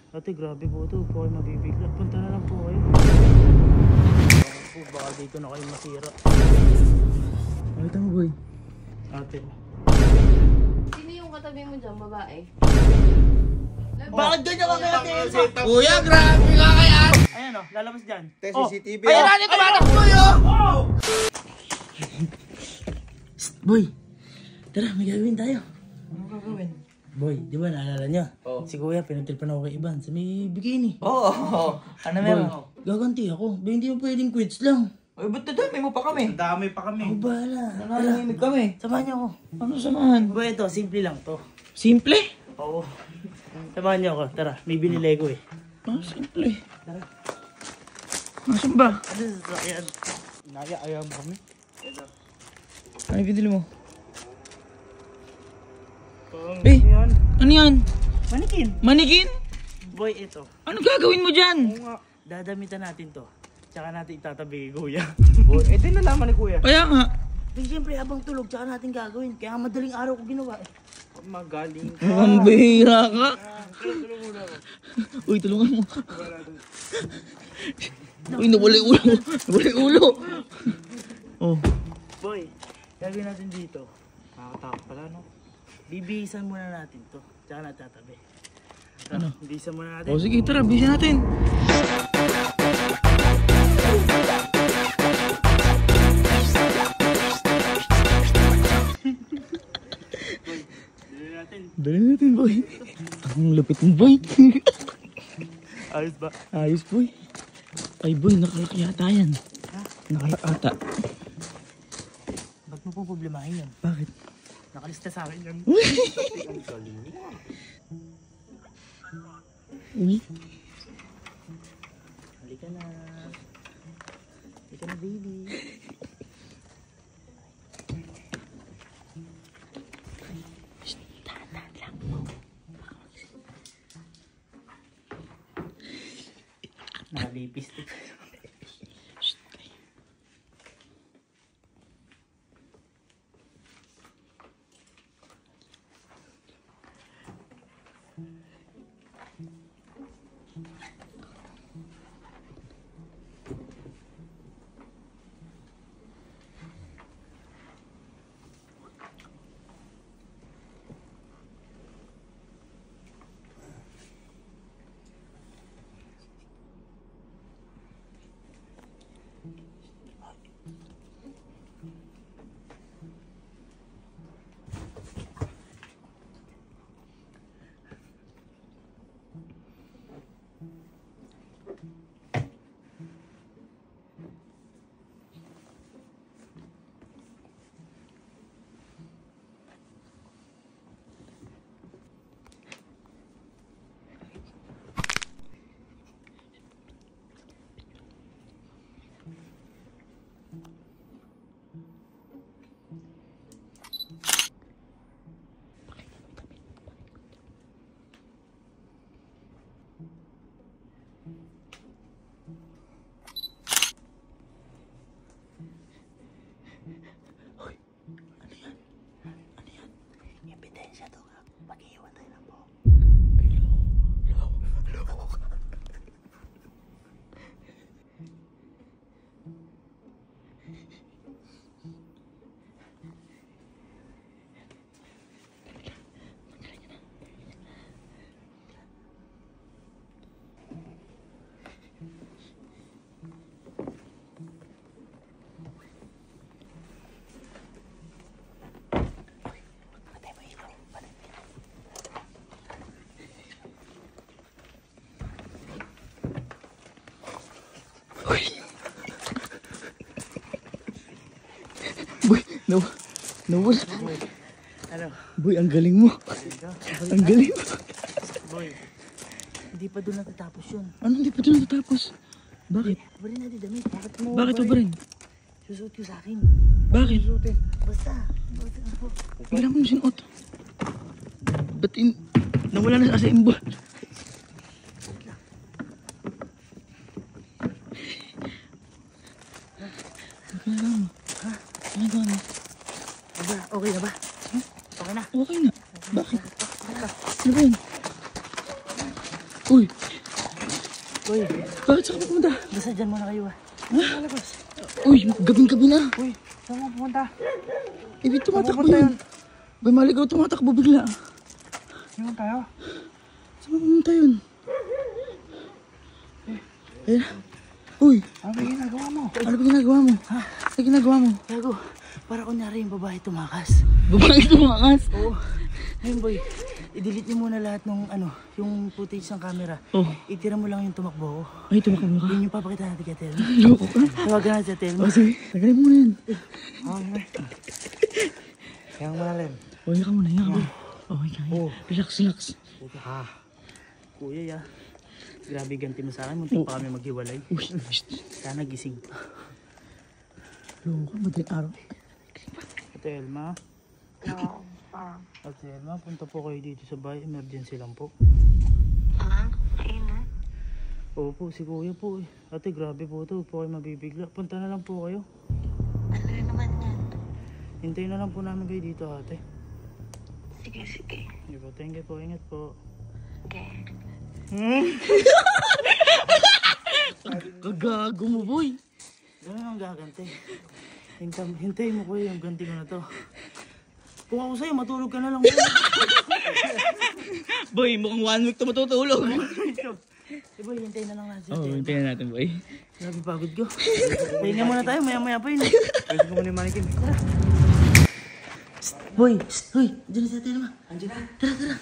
Ate, grabe po ito. Huwag po kayo mabibigla. Punta na lang po kayo. Baka dito na kayo masira. Nakita mo, boy? Ate. Sino yung katabi mo dyan, babae? Bakit ganyan ka kaya, Tessa? Kuya, grabe ka kaya! Ayan o, lalabas dyan. CCTV Ayan na, tumatakbo yun! Boy, tara, may gagawin tayo. Ano gagawin? Boy, di ba naalala nyo? Si Kuya, pinatilpan ako kay Ivan sa may bikini. Oo. Ano meron? Boy, gaganti ako. Ba, hindi mo pwedeng quits lang. Ay, ba't nadami mo pa kami? Dami pa kami. Ako bahala. Nananahimik kami. Samahan niyo ako. Ano samahan? Boy, ito, simple lang to. Simple? Oo. Samahan niyo ako. Tara, may binili ko eh. Ah, simple. Tara. Nasaan ba? Ano sa sasakyan? Naya-ayaw mo kami. Ano binili mo? Eh, Eh, ano yan? Manikin. Manikin? Boy, ito. Ano gagawin mo dyan? Dadamitan natin to. Tsaka natin itatabi kay Kuya. Eh, di nalaman ni Kuya. Kaya nga. Pero siyempre, habang tulog, tsaka natin gagawin. Kaya madaling araw ko ginawa eh. Magaling ka. Ang bihira ka. Uy, tulungan mo. Uy, nawala yung ulo. Nawala yung ulo. Oh. Boy, gagawin natin dito. Nakakatakot pala, no? Bibihisan muna natin to. Tsaka natin tatabi. Ano? Bihisan muna natin. O sige, tara, bisa natin. Dali natin. Dali natin, boy. Ang lupit mo, boy. Ayos ba? Ayos, boy. Ay, boy, nakalak yata yan. Nakalak ata. Ba't mo po problemahin yun? Bakit? Nakalista sa akin yun. Uy. Halika na. Halika na, baby. Nakalipis. Boy, nawala. Ano? Boy, ang galing mo. Ang galing mo. Boy, hindi pa doon natatapos yun. Ano, hindi pa doon natapos? Bakit? Bari natin damit. Bakit mo? Bakit ba rin? Susuot ko sa akin. Bakit? Basta. Bigla mo sinuot. Ba't nawala na sa symbol? Ginagawa mo? Ha? Ginagawa mo? Okay na ba? Okay na. Okay na. Bakit? Ano ba yun? Uy! Uy, Bakit saan ka pupunta? basta dyan muna kayo ah. Uy, gabing-gabi na. Uy, saan mo pupunta? Ibig tumatakbo Pupunta yun. Bay, maligaw tumatakbo bigla. Saan tayo? Saan mo pumunta yun? Ayun. Uy, Ano ba ginagawa mo? ano ba ginagawa mo? Ha? Ano ginagawa mo? Gago, para kunyari yung babae tumakas. Babae tumakas. Oo. Ngayon boy, i-delete niyo muna lahat ng yung footage ng camera. Oh, Itira mo lang yung tumakbo ko. ay tumakbo ka. Yun yung papakita natin kay Telma. Loko ka. Tawagan natin si Telma. O sige, tagalin mo na yan. Okay. Kaya mo na rin. Huwag ka muna, hinga ka. Okay ka. Oh. Relax, relax. Ha. Kuya ya. Grabe ganti mo sa akin. Muntik pa kami maghiwalay. Uy, Sana gising pa. loko ka, madaling araw. Telma. Telma, punta po kayo dito sa bahay. Emergency lang po. Ayun na. Opo, si kuya po eh. Ate, grabe po ito. Huwag po kayo mabibigla. Punta na lang po kayo. Ano naman yan? Hintayin na lang po namin kayo dito, ate. Sige, sige. Sige po, thank you po. Ingat po. Okay. Kagago mo, boy. Ganun ang gaganti. Hintayin mo kuya yung ganti ko na to. Kung ako sa'yo, matulog ka na lang. Boy, mukhang 1 week to matutulog. Diba, hintayin na lang natin. Oo, hintayin natin, boy. Grabe pagod ko. Pahinga muna tayo, maya-maya pa yun. Pwede ko muna yung manikin. Boy, hoy, dyan na si Ate Elma. Andiyan na. Tara, tara.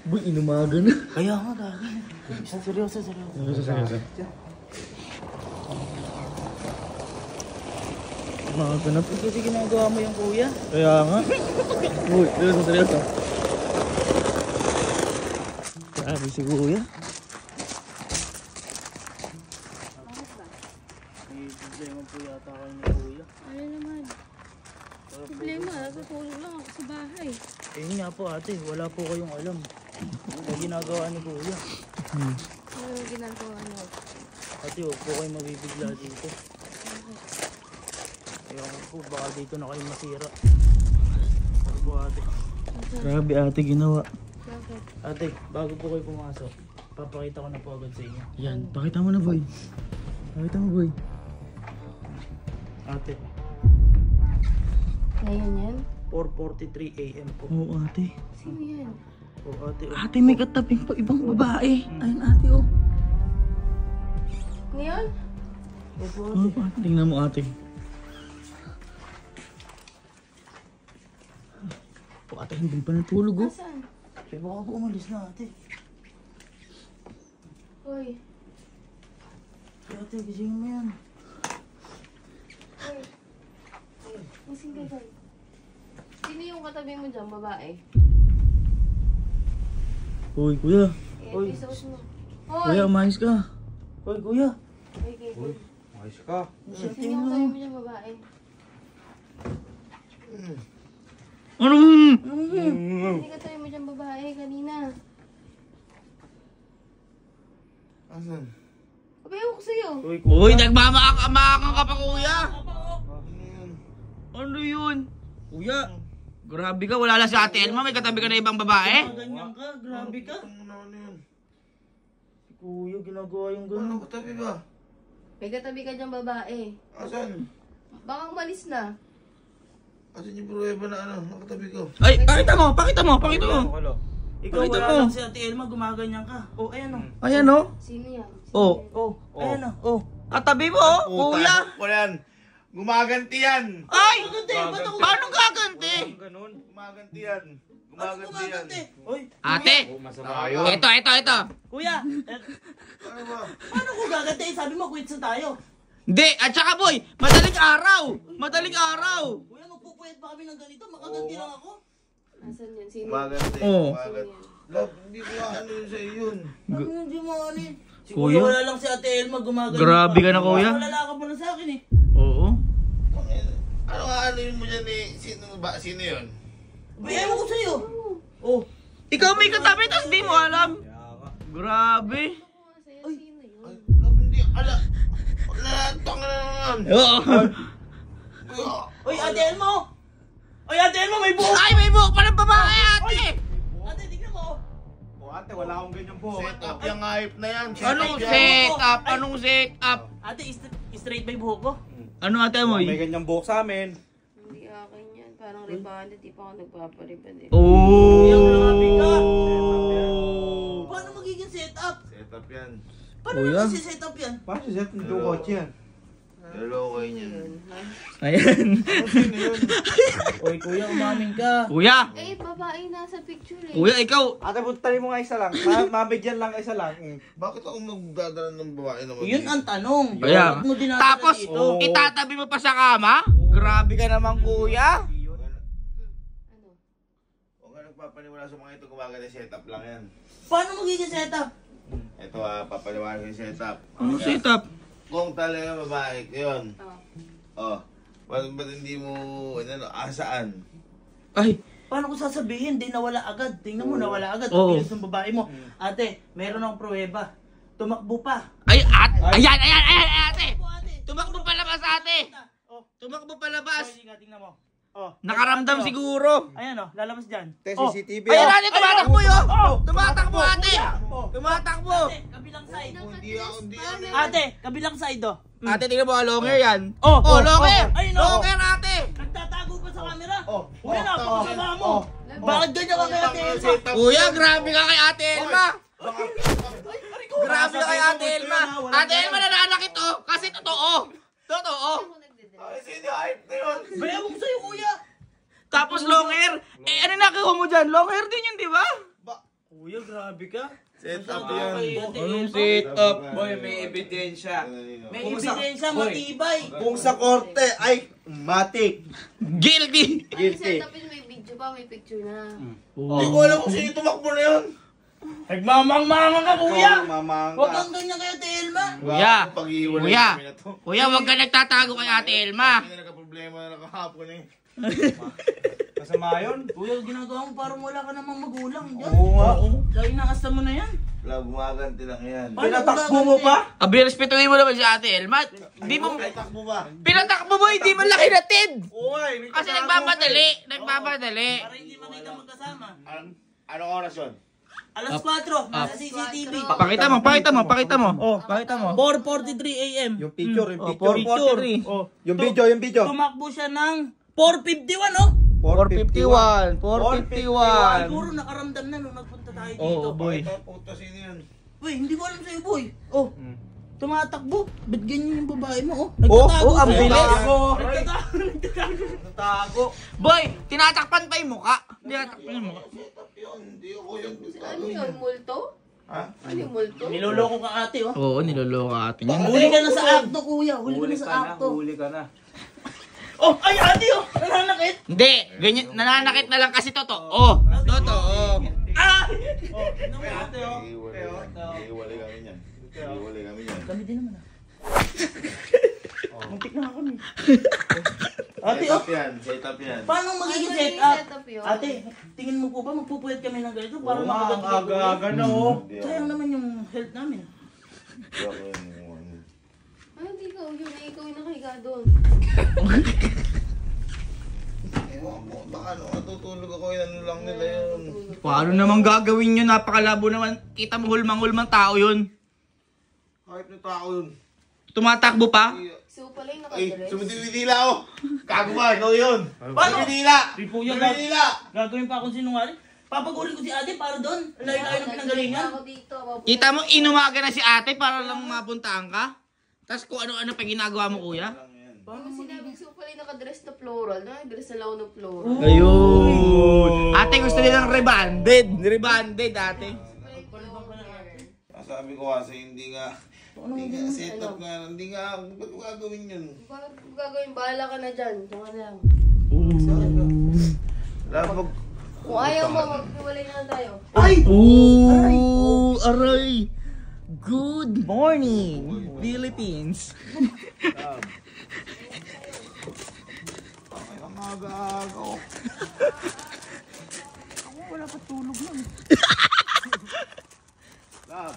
Boy, inumaga na. Kaya nga, gagi. Seryoso, seryoso. Umaga na po. Kasi ginagawa mo yung kuya. Kaya nga. Boy, seryoso. Grabe si kuya. May problema po yata kayo ni kuya. Ano naman? Problema, natutulog lang ako sa bahay. Eh nga po ate, wala po kayong alam. Ang ginagawa ni kuya. Ano yung ginagawa niyo? Ate, huwag po kayo mabibigla dito. Ayaw po, baka dito na kayo masira. Ano po ate? Grabe ate ginawa. Bakit? Ate, bago po kayo pumasok, papakita ko na po agad sa inyo. Yan, pakita mo na, boy. Pakita mo, boy. Ate, Ngayon yan? 4:43 AM po. Oo, ate. Sino yan? O ate, oh. Ate, may katabing pa ibang babae. Ayun, ate, oh. Ngayon? Opo Oh, ate. ate, tingnan mo, ate. Oh, ate, hindi pa natulog, oh. Nasaan? Eh baka po umalis na ate. Hoy. Eh, ate, gisingin mo yan. Hoy. Gising ka dyan. Sino yung katabi mo dyan, babae? Uy, kuya. Eh, Hoy. episode mo. Hoy! Kuya, umayos ka. Hoy kuya. Hoy, kay Uy, ayos ka. Sino yung katabi mo dyan, babae? Ano? Hindi katabi mo dyan, babae, kanina. Asan? Abay, ako sa'yo. Hoy kuya. Uy, nagmamakang ka pa, kuya. Ano yun? Ano yun? Kuya, grabe ka. Wala lang si Ate Elma. May katabi ka na ibang babae. Ganyan ka, grabe ka. Ano yun? Si kuya, ginagawa yung Ano gano'n. ko tabi ba? May katabi ka dyan, babae. Asan? Baka umalis na. Asan yung pruweba na nakatabi ko? Ay, pakita mo, pakita mo, pakita mo. Hello. Ikaw Pakita wala mo. lang si Ate Elma, gumaganyan ka. Oh, ayan oh. Ayan, oh. Sino yan? Oh. Oh, ayan oh. Oh. Katabi mo, oh, kuya. Ko yan! Gumaganti yan! Ay! Ba't ako Paano gaganti? Ganun. Gumaganti yan! Gumaganti yan! Oy, Ate, Masama yun. ito. kuya, Ano ba? paano ko gaganti? Sabi mo, quits na tayo. Hindi, at saka boy, madaling araw. Madaling araw. Kuya, magpupuyat pa kami ng ganito, makaganti lang ako. Nasaan yan? Sino? Gumaganti. Oh. Sino Gumaganti. yan? Love, hindi ko ano yun sa'yo yun. Ano hindi mo ano eh? Si Kuya? kuya, wala lang si Ate Elma, gumaganti Grabe ka na, kuya. Wala ka pa na sa akin eh. Oo. Ano nga ano yun mo dyan eh? Sino yun? Bigay mo ko sa'yo. Oh. Ikaw may katabi, tas di mo alam. Grabe. Ako nga sa'yo, sino yun? Ay, love, hindi. Ala. Tang na naman. Oo. Oy, Ate Elma oh. Oy, Ate Elma, may buhok. Ay, may buhok pa ng babae, ate. Ate, tignan mo oh. O ate, Ate, wala akong ganyan po. Set up yung hype na yan. Anong yan. set up? Anong set up? Ate, straight ba yung buhok ko? Ano ate mo? May ganyang buhok sa amin. Hindi akin yan. Parang ribanda. Di pa ako nagpapariban eh. Yung grabe ka. Oh. Paano magiging setup? Set up yan. Paano Kuya. kasi setup yan? Paano si Zet? Hindi ko kotse yan. Naloko niyan. Ayan. Oy, kuya, umamin ka. Kuya. Eh, babae nasa picture eh. Kuya, ikaw. Ate, puntarin mo nga isa lang. Mabigyan lang isa lang. Bakit ako magdadala ng babae naman? Yun ang tanong. Kaya. Bakit mo dinadala Tapos, dito? itatabi mo pa sa kama? Grabe ka naman, kuya. Ano? Huwag ka nagpapaniwala sa mga ito, gumagana setup lang yan. Paano magiging setup? Ito papaniwala yung setup. Ano set up? Kung talaga babae, yun. Oh. Ba't hindi mo, asaan? Ay, Paano ko sasabihin? Di nawala agad. Tingnan mo, nawala agad. Oo. Ang bilis ng babae mo. Ate, meron akong pruweba. Tumakbo pa. ayan, ate. Tumakbo palabas, ate. Oh, Tumakbo palabas. pwede nga, tingnan mo. Oh. Nakaramdam Ate, oh. siguro. Ayan o, lalabas dyan. Ate, Oh. CCTV. Ayan, ate, tumatakbo yun. Oh. Tumatakbo, ate. Oh. Tumatakbo. Ate, kabilang side. Hindi ako. Ate, kabilang side oh. Ate, tingnan mo, longer yan. Oh, Oh, oh, longer. oh. Ayun, oh. Longer, ate. Nagtatago pa sa camera. Oh. Kuya, Oh. napakasama mo. Oh. Bakit ganyan ka kay Ate Elma? Kuya, grabe ka kay Ate Elma. Grabe ka kay Ate Elma. Ate Elma, nananakit oh. Kasi totoo. Totoo. Ay, sino hype na yun? Bayaw ko sa'yo, kuya. Tapos long hair. Eh, ano nakuha mo dyan? Long hair din yun, di ba? Kuya, grabe ka. Setup Kay yan. Ate Anong Elma. set up? Boy, may ebidensya. May Kung sa- ebidensya, Boy. matibay. Kung sa korte ay matik. Guilty. Guilty. Setup yun, may video pa, may picture na. Hindi ko alam kung sino tumakbo na yun. Nagmamang-mangang ka, kuya. Mamang Huwag kang ganyan kay Ate Elma. Kuya. Pag-iiwalay Kuya. kami na to. Kuya, huwag ka nagtatago kay Ate Elma. Hindi na nagka-problema na nakahapon eh. Masama yun. Kuya, ginagawa mo parang wala ka namang magulang dyan. Oo nga. Dahil inaasta mo na yan. Wala, gumaganti lang yan. Paano Pinatakbo kung mo gaganti? pa? Abi, respetuhin mo naman si Ate Elma. Hindi mo, Ay, takbo ba? pinatakbo mo, hindi mo laki natid. Uy, Kasi nagmamadali. Nagmamadali. Para hindi makita magkasama. Anong oras yun? Alas 4, nasa CCTV. Pakita mo, pakita mo, pakita mo. Oh, pakita mo. 4:43 AM. Yung picture, yung Oh, picture. Picture. 43. Oh. Yung video, yung video. Tumakbo siya ng 4:51, oh. 451. 451. Siguro nakaramdam na nung nagpunta tayo dito. Oo, boy. Ito, puta, sino yun? Uy, hindi ko alam sa'yo, boy. Oh. Tumatakbo. Ba't ganyan yung babae mo, oh? oh, ang bilis. Nagtatago. Boy, tinatakpan pa yung mukha. Tinatakpan yung mukha. Setup yun. Hindi ako yun. Ano yun, multo? Ha? Ano yung multo? Niloloko ka ate, oh. Oo, niloloko atin yan. Huli ka na sa akto, kuya. Huli ka na sa akto. Huli ka na. Oh, ay, ate, oh. Nananakit. Hindi, ganyan, nananakit na lang kasi totoo. Totoo. Ah! Oh, tingnan mo ate, oh. Iiwalay kami niyan. Iiwalay kami niyan. Kami din naman, ah. Muntik na nga kami. Ate, oh. Setup yan. Setup yan. Paano magiging Ano set yung up? setup yun? Ate, tingin mo po ba magpupuyat kami ng ganito para Oo nga, ang makaganti ka po? aga-aga na oh. Sayang naman yung health namin. Hindi ako yun. Ay, hindi ikaw yun. Eh, ikaw yung nakahiga doon. Ewan ko, baka ano, natutulog ako yun. Ano lang nila yun. Paano naman gagawin yun? Napakalabo naman. Kita mo hulmang-hulmang tao yun. Kahit na tao yun. Tumatakbo pa. So, pala yung Ay, nakadress. sumidili-dila ako. Gago ba? Ikaw yun. Paano? Sumidila. Di po yun, Sumidila. gagawin pa akong sinungaling. Papaguli ko si ate para doon. Layo-layo ng pinanggalingan. Ako dito. Kita mo, inumaga na si ate para lang mapuntaan ka. Tapos kung ano-ano pa ginagawa mo, kuya. Ano sinabing so pala yung nakadress na floral? Nakadress na lang ng floral. Ayun. Ate, gusto nilang rebanded. Rebanded, ate. Sabi ko kasi hindi nga setup nga. Hindi nga, ba't ko gagawin yun? Bakit mo gagawin? Bahala ka na dyan. Diyan ka lang. Labag. Kung ayaw mo, maghiwalay na lang tayo. Ay! Ooh, aray. Good morning, Philippines. Ay, ang aga-aga ko. Wala pa tulog lang. Lab.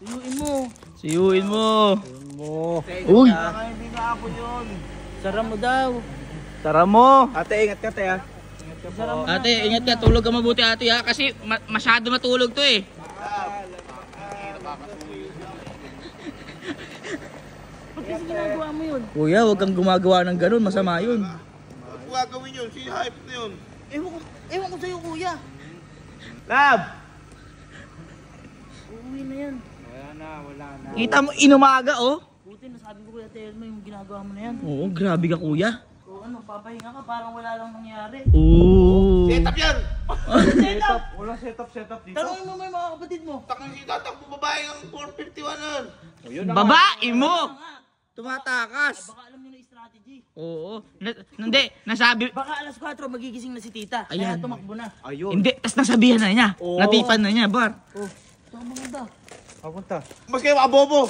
Iyuin mo. Siyuin mo. Mo. Uy. Baka hindi na ako yun. Sara mo daw. Tara mo. Ate, ingat ka, te, ha? Ate, ingat ka. Tulog ka mabuti ate ha. Kasi masyado matulog to eh. Ba't kasi ginagawa mo yun? Kuya, huwag kang gumagawa ng ganun. Masama yun. Huwag gagawin yun. Si hype na yun. Ewan ko sa'yo, kuya. Lab! Uuwi na yan. Kita mo, inumaga oh. Buti, nasabi ko kuya Telma yung ginagawa mo na yan. Oo, grabe ka kuya. O ano, papahinga ka, parang wala lang nangyari. Oo. Setup yan! Setup! Walang setup dito. Tanungin mo yung mga kapatid mo. Takang si tatakbo babae ang 451 nun. Babae mo! Tumatakas. Baka alam niyo na yung strategy. Oo. Hindi, nasabi... Baka alas 4 magigising na si tita. Ayan. Kaya tumakbo na. Ayun. Hindi, tas nasabihan na niya. Oo. Natipan na niya, bar. Oh, saan maganda? Papunta. Mas kayo makabobo!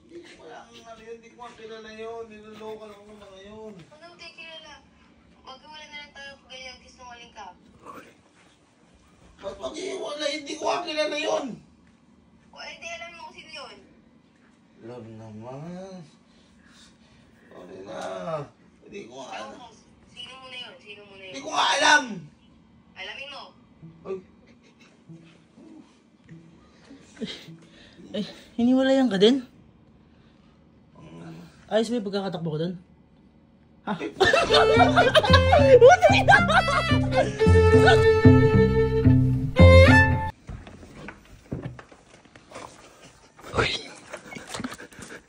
Hindi ko nga kilala yun. Niloloko lang ako mga yun. Anong tayo kilala? Magkawala na lang tayo kung ganyan kisungaling ka. Ba't mag-iwala? Hindi ko nga kilala yun. O ay di alam mo kung sino yun. Love naman. Sorry na. Hindi ko nga Ewan alam. mo, sino mo na yun? Sino mo na Hindi yun? ko nga alam. Alamin mo. Ay, Eh, hiniwalayan ka din? Ayos ba yung pagkakatakbo ko doon? Ha?